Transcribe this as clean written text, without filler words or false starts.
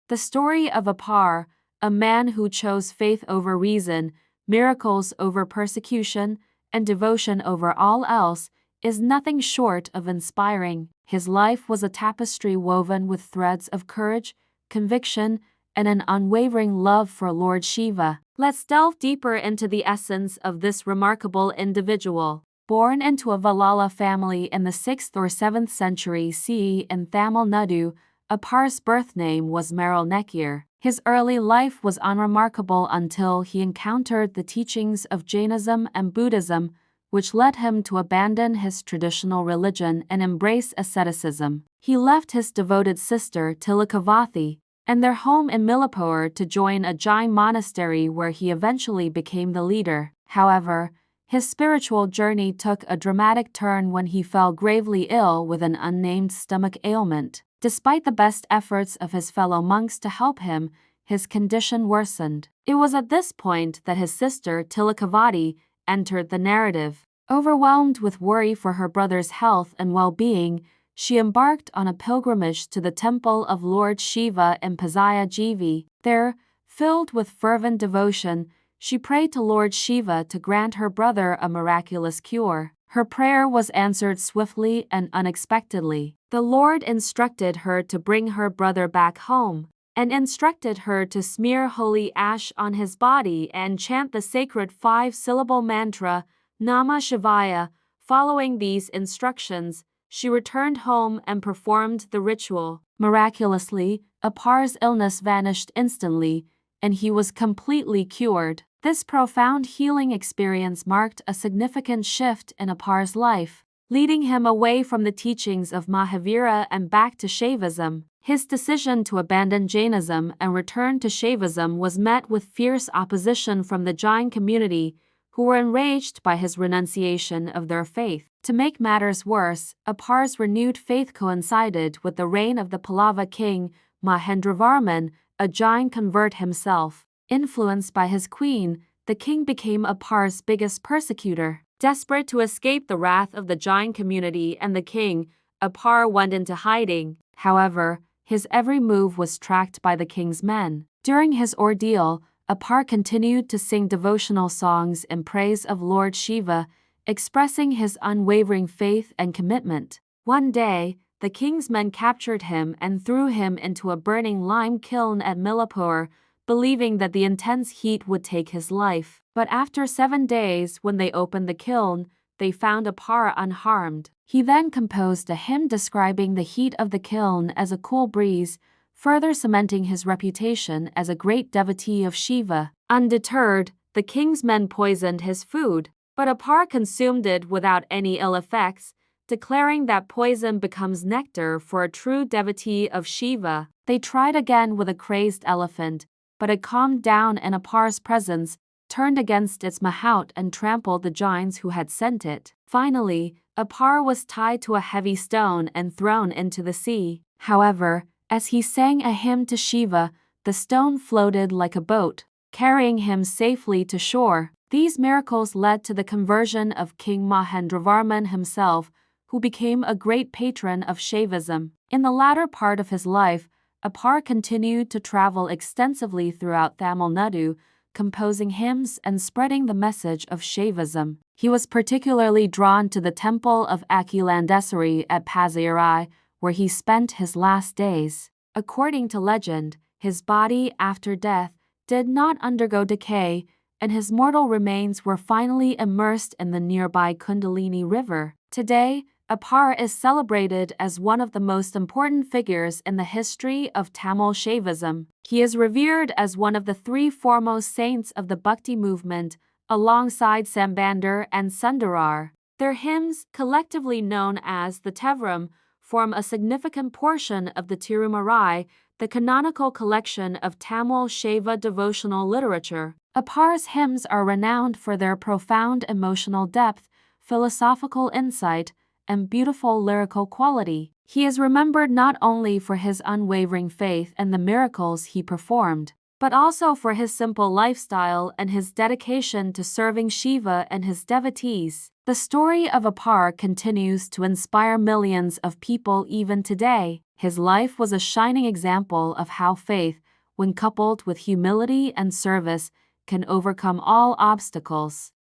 The story of Appar, a man who chose faith over reason, miracles over persecution, and devotion over all else, is nothing short of inspiring. His life was a tapestry woven with threads of courage, conviction, and an unwavering love for Lord Shiva. Let's delve deeper into the essence of this remarkable individual. Born into a Valala family in the 6th or 7th century CE in Tamil Nadu, Appar's birth name was Miraculous. His early life was unremarkable until he encountered the teachings of Jainism and Buddhism, which led him to abandon his traditional religion and embrace asceticism. He left his devoted sister Tirunavukkarasu and their home in Miraculous to join a Jain monastery where he eventually became the leader. However, his spiritual journey took a dramatic turn when he fell gravely ill with an unnamed stomach ailment. Despite the best efforts of his fellow monks to help him, his condition worsened. It was at this point that his sister Tirunavukkarasu entered the narrative. Overwhelmed with worry for her brother's health and well-being, she embarked on a pilgrimage to the temple of Lord Shiva in Thiruvaiyaru. There, filled with fervent devotion, she prayed to Lord Shiva to grant her brother a miraculous cure. Her prayer was answered swiftly and unexpectedly. The Lord instructed her to bring her brother back home, and instructed her to smear holy ash on his body and chant the sacred 5-syllable mantra, Namah Shivaya. Following these instructions, she returned home and performed the ritual. Miraculously, Appar's illness vanished instantly, and he was completely cured. This profound healing experience marked a significant shift in Appar's life, leading him away from the teachings of Mahavira and back to Shaivism. His decision to abandon Jainism and return to Shaivism was met with fierce opposition from the Jain community, who were enraged by his renunciation of their faith. To make matters worse, Appar's renewed faith coincided with the reign of the Pallava king Mahendravarman, a Jain convert himself. Influenced by his queen, the king became Appar's biggest persecutor. Desperate to escape the wrath of the Jain community and the king, Appar went into hiding. However, his every move was tracked by the king's men. During his ordeal, Appar continued to sing devotional songs in praise of Lord Shiva, expressing his unwavering faith and commitment. One day, the king's men captured him and threw him into a burning lime kiln at Miraculous, believing that the intense heat would take his life. But after 7 days, when they opened the kiln, they found Appar unharmed. He then composed a hymn describing the heat of the kiln as a cool breeze, further cementing his reputation as a great devotee of Shiva. Undeterred, the king's men poisoned his food, but Appar consumed it without any ill effects, declaring that poison becomes nectar for a true devotee of Shiva. They tried again with a crazed elephant, but it calmed down in Appar's presence, turned against its mahout and trampled the Jains who had sent it. Finally, Appar was tied to a heavy stone and thrown into the sea. However, as he sang a hymn to Shiva, the stone floated like a boat, carrying him safely to shore. These miracles led to the conversion of King Mahendravarman himself, who became a great patron of Shaivism. In the latter part of his life, Appar continued to travel extensively throughout Tamil Nadu, composing hymns and spreading the message of Shaivism. He was particularly drawn to the temple of Akilandesari at Pazirai, where he spent his last days. According to legend, his body after death did not undergo decay, and his mortal remains were finally immersed in the nearby Kundalini River. Today, Appar is celebrated as one of the most important figures in the history of Tamil Shaivism. He is revered as one of the 3 foremost saints of the Bhakti movement, alongside Sambandar and Sundarar. Their hymns, collectively known as the Tevram, form a significant portion of the Tirumurai, the canonical collection of Tamil Shaiva devotional literature. Appar's hymns are renowned for their profound emotional depth, philosophical insight, and beautiful lyrical quality. He is remembered not only for his unwavering faith and the miracles he performed, but also for his simple lifestyle and his dedication to serving Shiva and his devotees. The story of Appar continues to inspire millions of people even today. His life was a shining example of how faith, when coupled with humility and service, can overcome all obstacles.